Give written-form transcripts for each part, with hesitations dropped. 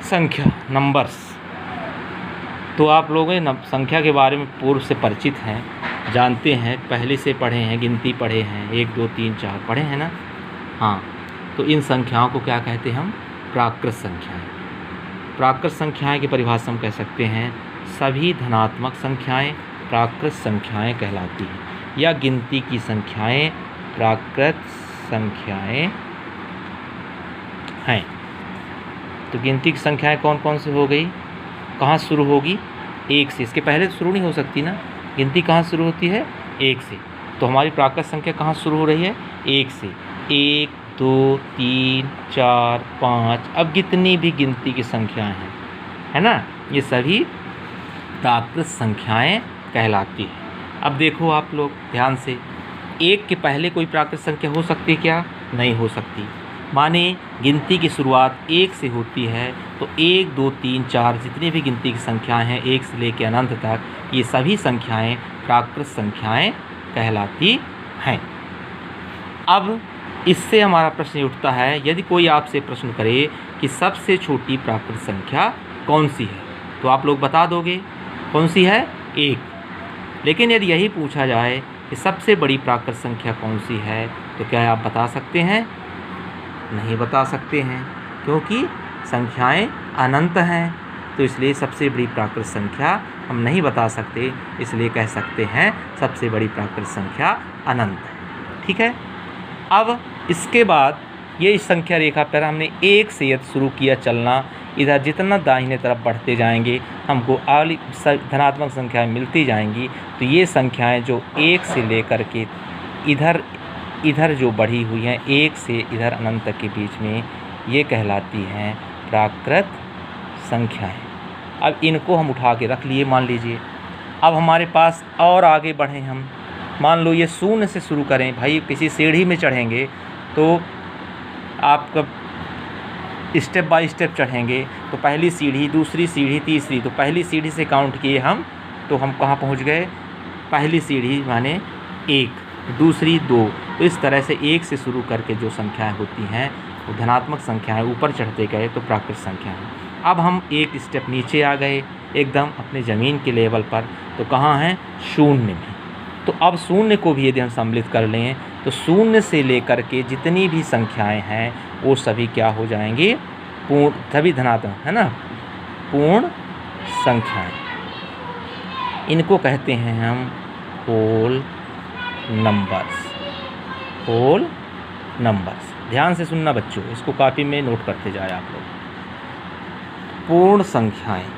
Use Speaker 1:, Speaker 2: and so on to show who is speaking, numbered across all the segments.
Speaker 1: संख्या नंबर्स। तो आप लोग संख्या के बारे में पूर्व से परिचित हैं, जानते हैं, पहले से पढ़े हैं, गिनती पढ़े हैं, 1 2 3 4 पढ़े हैं ना। हाँ, तो इन संख्याओं को क्या कहते हैं हम? प्राकृत संख्याएं। प्राकृत संख्याएं की परिभाषा हम कह सकते हैं सभी धनात्मक संख्याएं प्राकृत संख्याएं कहलाती हैं, या गिनती की संख्याएं प्राकृत संख्याएं हैं। तो गिनती की संख्याएं कौन कौन सी हो गई? कहाँ शुरू होगी? 1 से। इसके पहले तो शुरू नहीं हो सकती ना। गिनती कहाँ शुरू होती है? 1 से। तो हमारी प्राकृत संख्या कहाँ शुरू हो रही है? 1 से। 1 2 3 4 5, अब जितनी भी गिनती की संख्याएं हैं, है ना, ये सभी प्राकृत संख्याएं कहलाती हैं। अब देखो आप लोग ध्यान से, 1 के पहले कोई प्राकृत संख्या हो सकती है क्या? नहीं हो सकती। माने गिनती की शुरुआत 1 से होती है, तो 1 2 3 4 जितनी भी गिनती की संख्याएं हैं 1 से लेकर अनंत तक, ये सभी संख्याएं प्राकृत संख्याएं कहलाती हैं। अब इससे हमारा प्रश्न उठता है, यदि कोई आपसे प्रश्न करे कि सबसे छोटी प्राकृत संख्या कौन सी है, तो आप लोग बता दोगे कौन सी है? 1। लेकिन यदि यही पूछा जाए कि सबसे बड़ी प्राकृत संख्या कौन सी है, तो क्या आप बता सकते हैं? नहीं बता सकते हैं, क्योंकि संख्याएं अनंत हैं। तो इसलिए सबसे बड़ी प्राकृत संख्या हम नहीं बता सकते, इसलिए कह सकते हैं सबसे बड़ी प्राकृत संख्या अनंत है। ठीक है। अब इसके बाद ये इस संख्या रेखा पर हमने 1 से यदि शुरू किया चलना, इधर जितना दाहिने तरफ बढ़ते जाएंगे हमको अगली धनात्मक संख्याएं मिलती जाएंगी। तो ये संख्याएं जो 1 से लेकर के इधर जो बढ़ी हुई हैं 1 से इधर अनंत तक के बीच में, ये कहलाती हैं प्राकृत संख्याएं। अब इनको हम उठा के रख लिए, मान लीजिए। अब हमारे पास और आगे बढ़ें हम, मान लो ये 0 से शुरू करें। भाई किसी सीढ़ी में चढ़ेंगे तो आपका स्टेप बाय स्टेप चढ़ेंगे, तो पहली सीढ़ी, दूसरी सीढ़ी, तीसरी, तो पहली सीढ़ी से काउंट किए हम, तो हम कहाँ पहुँच गए? पहली सीढ़ी माने 1, दूसरी 2। तो इस तरह से 1 से शुरू करके जो संख्याएं होती हैं वो धनात्मक संख्याएं, ऊपर चढ़ते गए तो प्राकृत संख्या है। अब हम एक स्टेप नीचे आ गए एकदम अपने ज़मीन के लेवल पर, तो कहाँ हैं? 0 में। तो अब 0 को भी यदि हम सम्मिलित कर लें तो 0 से लेकर के जितनी भी संख्याएं हैं वो सभी क्या हो जाएंगी? पूर्ण, सभी धनात्मक, है ना, पूर्ण संख्याएं। इनको कहते हैं हम होल नंबर्स। Whole numbers. ध्यान से सुनना बच्चों, इसको कॉपी में नोट करते जाए आप लोग। पूर्ण संख्याएं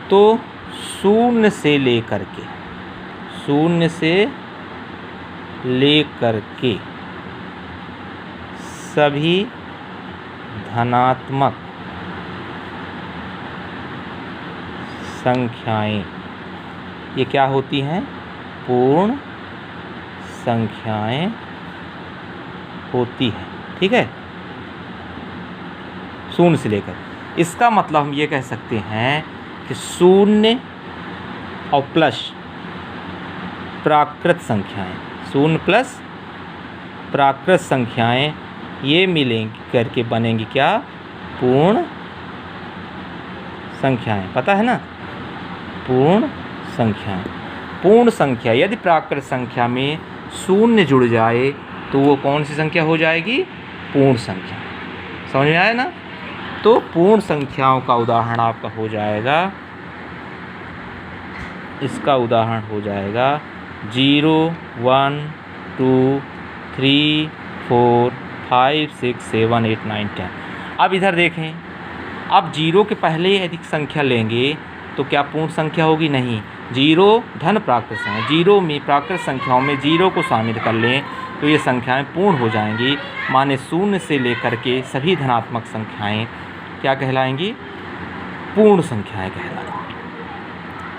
Speaker 1: तो 0 से लेकर के सभी धनात्मक संख्याएं, ये क्या होती हैं? पूर्ण संख्याएं होती हैं। ठीक है, 0 से लेकर। इसका मतलब हम ये कह सकते हैं कि 0 और प्लस प्राकृत संख्याएं, 0 प्लस प्राकृत संख्याएं, ये मिलेंगी करके बनेंगी क्या? पूर्ण संख्याएं। पता है ना, पूर्ण संख्याएं। पूर्ण संख्या, यदि प्राकृत संख्या में 0 जुड़ जाए तो वो कौन सी संख्या हो जाएगी? पूर्ण संख्या। समझ में आया ना? तो पूर्ण संख्याओं का उदाहरण आपका हो जाएगा, इसका उदाहरण हो जाएगा 0 1 2 3 4 5 6 7 8 9 10। अब इधर देखें, अब 0 के पहले यदि संख्या लेंगे तो क्या पूर्ण संख्या होगी? नहीं। 0 धन प्राकृत संख्या, 0 में प्राकृत संख्याओं में 0 को शामिल कर लें तो ये संख्याएं पूर्ण हो जाएंगी। माने 0 से लेकर के सभी धनात्मक संख्याएं क्या कहलाएंगी? पूर्ण संख्याएं कहलाएंगी।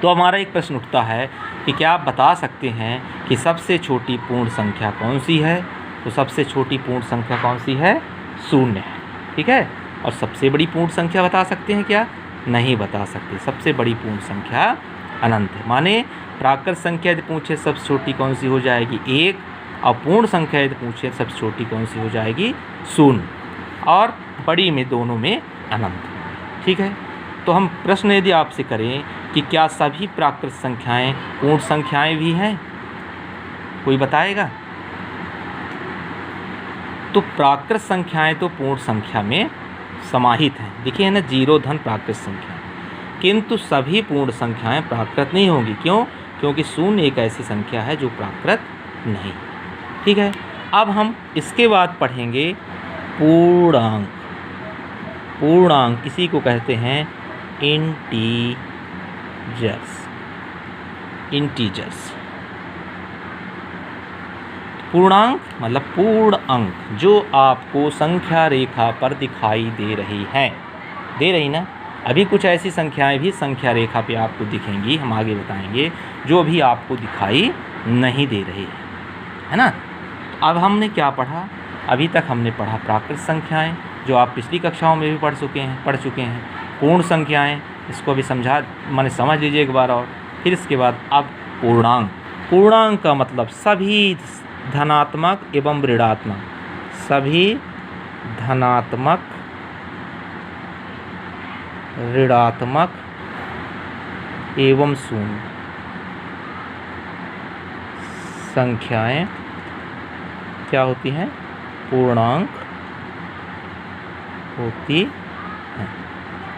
Speaker 1: तो हमारा एक प्रश्न उठता है कि क्या आप बता सकते हैं कि सबसे छोटी पूर्ण संख्या कौन सी है? तो सबसे छोटी पूर्ण संख्या कौन सी है? 0 है। ठीक है। और सबसे बड़ी पूर्ण संख्या बता सकते हैं क्या? नहीं बता सकते। सबसे बड़ी पूर्ण संख्या अनंत है। माने प्राकृत संख्या यदि पूछे सबसे छोटी कौन सी हो जाएगी? 1, और पूर्ण संख्या यदि पूछे सबसे छोटी कौन सी हो जाएगी? 0। और बड़ी में दोनों में अनंत। ठीक है, तो हम प्रश्न यदि आपसे करें कि क्या सभी प्राकृत संख्याएं पूर्ण संख्याएं भी हैं, कोई बताएगा? तो प्राकृत संख्याएं तो पूर्ण संख्या में समाहित हैं, देखिए है ना, 0 धन प्राकृत संख्या, किंतु सभी पूर्ण संख्याएं प्राकृत नहीं होंगी। क्यों? क्योंकि शून्य एक ऐसी संख्या है जो प्राकृत नहीं। ठीक है, अब हम इसके बाद पढ़ेंगे पूर्णांक। पूर्णांक इसी को कहते हैं इंटीजर्स। पूर्णांक मतलब पूर्ण अंक, जो आपको संख्या रेखा पर दिखाई दे रही ना। अभी कुछ ऐसी संख्याएं भी संख्या रेखा पे आपको दिखेंगी, हम आगे बताएंगे, जो अभी आपको दिखाई नहीं दे रही है ना। अब हमने क्या पढ़ा? अभी तक हमने पढ़ा प्राकृत संख्याएं, जो आप पिछली कक्षाओं में भी पढ़ चुके हैं। पूर्ण संख्याएं, इसको भी समझ लीजिए एक बार और। फिर इसके बाद अब पूर्णांक। पूर्णांक का मतलब सभी धनात्मक एवं ऋणात्मक, सभी धनात्मक ऋणात्मक एवं शून्य संख्याएं क्या होती हैं? पूर्णांक होती हैं।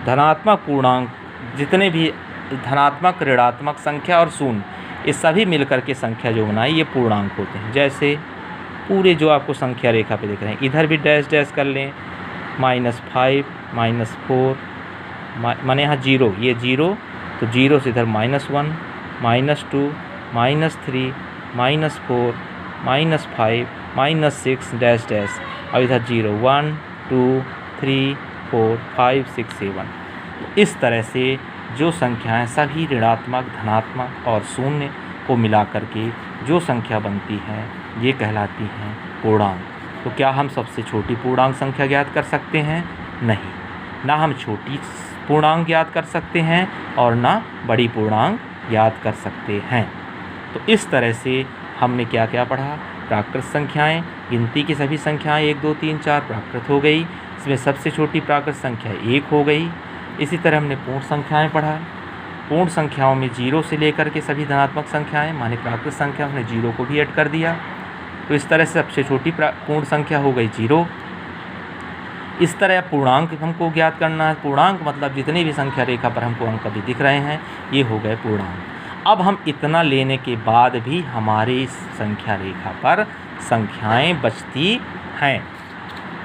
Speaker 1: धनात्मक पूर्णांक, जितने भी धनात्मक ऋणात्मक संख्या और शून्य, ये सभी मिलकर के संख्या जो बनाई, ये पूर्णांक होते हैं। जैसे पूरे जो आपको संख्या रेखा पे दिख रहे हैं, इधर भी डैश डैश कर लें, -5, -4, माने यहाँ 0, ये 0, तो 0 से इधर -1, -2, -3, -4, -5, -6 डैश डैश, और इधर 0, 1, 2, 3, 4, 5, 6, 7। इस तरह से जो संख्याएं सभी ऋणात्मक, धनात्मक और शून्य को मिला करके जो संख्या बनती है, ये कहलाती हैं पूर्णांक। तो क्या हम सबसे छोटी पूर्णांक संख्या ज्ञात कर सकते हैं? नहीं, ना हम छोटी पूर्णांक ज्ञात कर सकते हैं और ना बड़ी पूर्णांक ज्ञात कर सकते हैं। तो इस तरह से हमने क्या क्या पढ़ा? प्राकृत संख्याएं, गिनती की सभी संख्याएं 1, 2, 3, 4 प्राकृत हो गई, इसमें सबसे छोटी प्राकृत संख्या 1 हो गई। इसी तरह हमने पूर्ण संख्याएं पढ़ा। पूर्ण संख्याओं में 0 से लेकर के सभी धनात्मक संख्याएं, माने प्राकृत संख्या, हमने 0 को भी ऐड कर दिया, तो इस तरह से सबसे छोटी पूर्ण संख्या हो गई 0। इस तरह पूर्णांक हमको ज्ञात करना है। पूर्णांक मतलब जितनी भी संख्या रेखा पर हमको अंक अभी दिख रहे हैं, ये हो गए पूर्णांक। अब हम इतना लेने के बाद भी हमारी संख्या रेखा पर संख्याएं बचती हैं।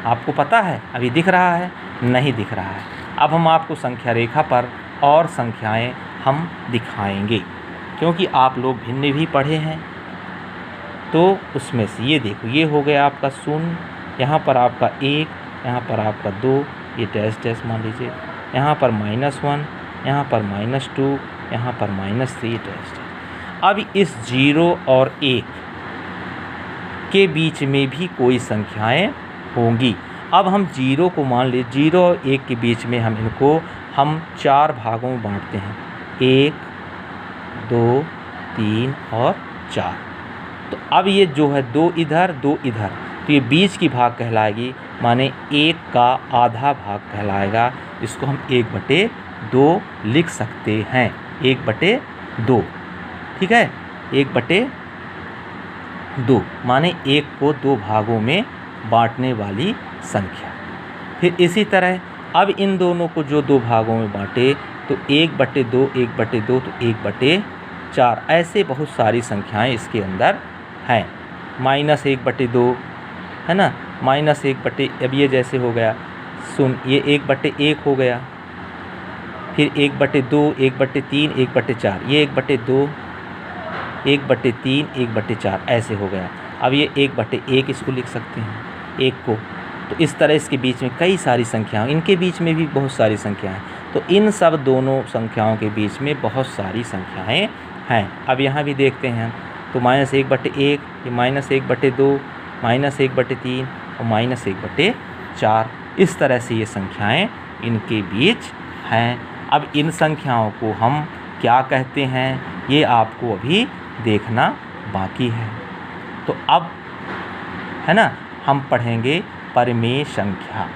Speaker 1: आपको पता है अभी दिख रहा है? नहीं दिख रहा है। अब हम आपको संख्या रेखा पर और संख्याएं हम दिखाएंगे, क्योंकि आप लोग भिन्न भी पढ़े हैं। तो उसमें से ये देखो, ये हो गया आपका 0, यहाँ पर आपका 1, यहाँ पर आपका 2, ये डैश डैश मान लीजिए, यहाँ पर -1, यहाँ पर -2, यहाँ पर -3 डैश डैश। अब इस 0 और 1 के बीच में भी कोई संख्याएं होंगी। अब हम 0 को मान लीजिए, 0 और 1 के बीच में हम 4 भागों में बांटते हैं, 1, 2, 3 और 4। तो अब ये जो है 2 इधर 2 इधर, तो ये बीच की भाग कहलाएगी, माने 1 का आधा भाग कहलाएगा। इसको हम 1/2 लिख सकते हैं, 1/2। ठीक है, 1/2 माने 1 को 2 भागों में बांटने वाली संख्या। फिर इसी तरह अब इन दोनों को जो 2 भागों में बांटे, तो 1/2, 1/2 तो 1/4। ऐसे बहुत सारी संख्याएं इसके अंदर हैं। -1/2 है ना, -1/, अब ये जैसे हो गया ये 1/1 हो गया, फिर 1/2, 1/3, 1/4, ये 1/2, 1/3, 1/4 ऐसे हो गया। अब ये 1/1 इसको लिख सकते हैं, 1 को। तो इस तरह इसके बीच में कई सारी संख्याएं, इनके बीच में भी बहुत सारी संख्याएं, तो इन सब दोनों संख्याओं के बीच में बहुत सारी संख्याएं हैं। अब यहाँ भी देखते हैं, तो -1/1, ये -1/2, -1/3 और -1/4, इस तरह से ये संख्याएं इनके बीच हैं। अब इन संख्याओं को हम क्या कहते हैं, ये आपको अभी देखना बाकी है। तो अब है ना, हम पढ़ेंगे परिमेय संख्या।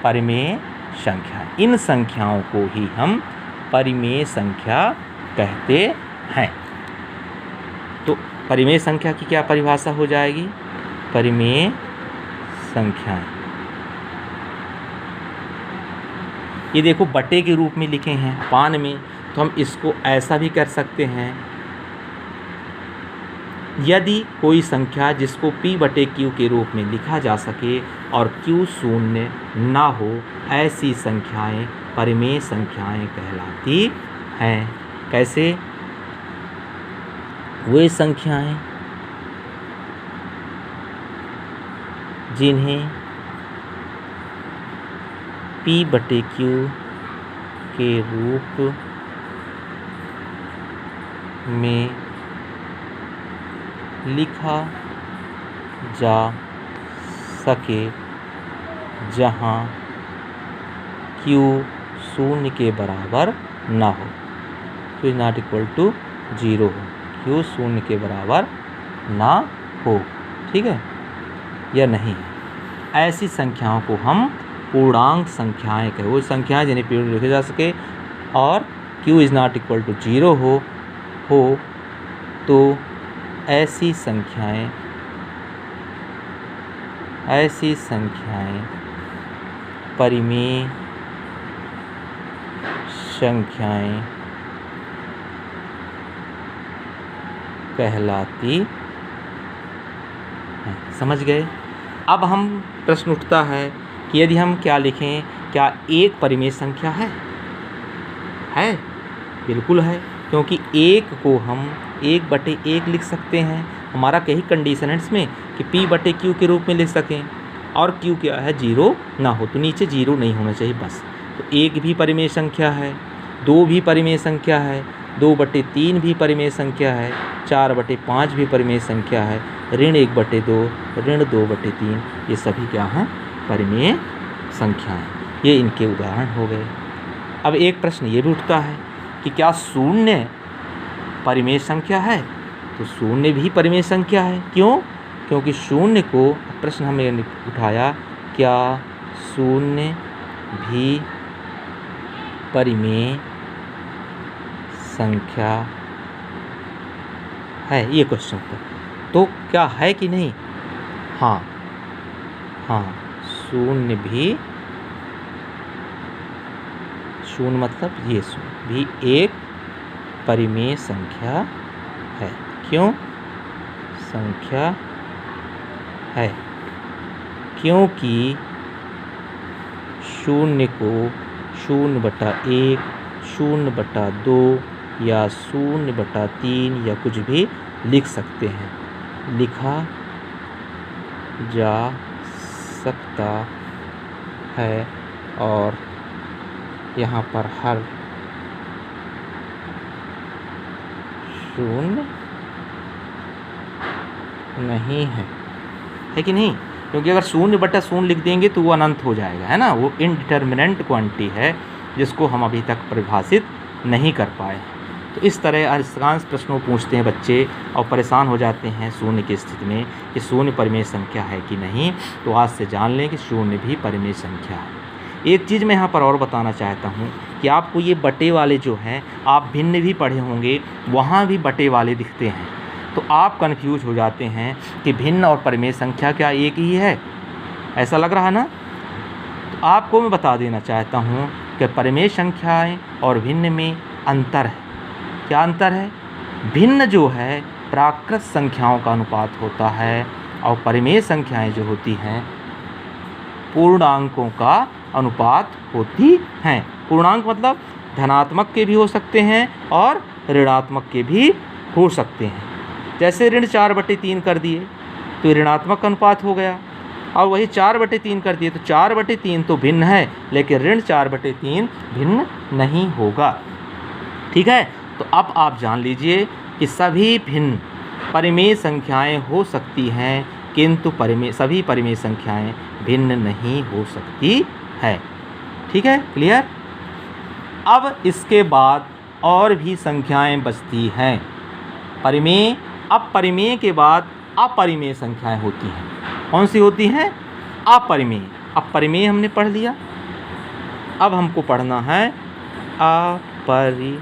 Speaker 1: परिमेय संख्याएं। इन संख्याओं को ही हम परिमेय संख्या कहते हैं। तो परिमेय संख्या की क्या परिभाषा हो जाएगी? परिमेय संख्याएं, ये देखो बटे के रूप में लिखे हैं पान में, तो हम इसको ऐसा भी कर सकते हैं, यदि कोई संख्या जिसको p बटे q के रूप में लिखा जा सके और q शून्य ना हो, ऐसी संख्याएं परिमेय संख्याएं कहलाती हैं। कैसे? वे संख्याएं जिन्हें p बटे q के रूप में लिखा जा सके, जहाँ q शून्य के बराबर ना हो, तो इज नॉट इक्वल टू 0 हो, q शून्य के बराबर ना हो, ठीक है, या नहीं। ऐसी संख्याओं को हम पूर्णांक संख्याएं कहें। वो संख्याएं जिन्हें p लिखा जा सके और q is not equal to 0 हो तो ऐसी संख्याएं परिमेय संख्याएं कहलाती हैं। समझ गए? अब हम प्रश्न उठता है कि यदि हम क्या लिखें, क्या एक परिमेय संख्या है? बिल्कुल है, क्योंकि एक को हम 1/1 लिख सकते हैं। हमारा कहीं कंडीशन है इसमें कि p बटे q के रूप में लिख सकें और q क्या है 0 ना हो, तो नीचे 0 नहीं होना चाहिए बस। तो 1 भी परिमेय संख्या है, 2 भी परिमेय संख्या है, 2/3 भी परिमेय संख्या है, 4/5 भी परिमेय संख्या है, ऋण 1/2, ऋण 2/3, ये सभी क्या हैं? परिमेय संख्याएं। ये इनके उदाहरण हो गए। अब एक प्रश्न ये भी उठता है कि क्या शून्य परिमेय संख्या है? तो शून्य भी परिमेय संख्या है। क्यों? क्योंकि शून्य को, प्रश्न हमने उठाया, क्या शून्य भी परिमेय संख्या है? ये क्वेश्चन था। तो क्या है कि नहीं? हाँ, शून्य भी, शून्य मतलब ये शून्य भी एक परिमेय संख्या है। क्यों संख्या है? क्योंकि शून्य को 0/1, 0/2 या 0/3 या कुछ भी लिख सकते हैं, लिखा जा सकता है, और यहाँ पर हर शून्य नहीं है कि नहीं? क्योंकि अगर 0/0 लिख देंगे तो वो अनंत हो जाएगा, है ना, वो इनडिटर्मिनेंट क्वांटिटी है जिसको हम अभी तक परिभाषित नहीं कर पाए। तो इस तरह अधिकांश प्रश्नों पूछते हैं बच्चे और परेशान हो जाते हैं शून्य की स्थिति में कि शून्य परिमेय संख्या है कि नहीं। तो आज से जान लें कि शून्य भी परिमेय संख्या है। एक चीज़ मैं यहाँ पर और बताना चाहता हूँ कि आपको ये बटे वाले जो हैं, आप भिन्न भी पढ़े होंगे, वहाँ भी बटे वाले दिखते हैं, तो आप कन्फ्यूज हो जाते हैं कि भिन्न और परिमेय संख्या क्या एक ही है? ऐसा लग रहा है ना? तो आपको मैं बता देना चाहता हूँ कि परिमेय संख्याएं और भिन्न में अंतर है। क्या अंतर है? भिन्न जो है प्राकृत संख्याओं का अनुपात होता है और परिमेय संख्याएं जो होती हैं पूर्णांकों का अनुपात होती हैं। पूर्णांक मतलब धनात्मक के भी हो सकते हैं और ऋणात्मक के भी हो सकते हैं। जैसे ऋण 4/3 कर दिए तो ऋणात्मक अनुपात हो गया, और वही 4/3 कर दिए तो 4/3 तो भिन्न है, लेकिन ऋण 4/3 भिन्न नहीं होगा। ठीक है, तो अब आप जान लीजिए कि सभी भिन्न परिमेय संख्याएं हो सकती हैं, किंतु सभी परिमेय संख्याएं भिन्न नहीं हो सकती है। ठीक है, क्लियर? अब इसके बाद और भी संख्याएं बचती हैं। परिमेय, अब परिमेय के बाद अपरिमेय संख्याएं होती हैं। कौन सी होती हैं? अपरिमेय। अब परिमेय हमने पढ़ लिया, अब हमको पढ़ना है अपरिमेय।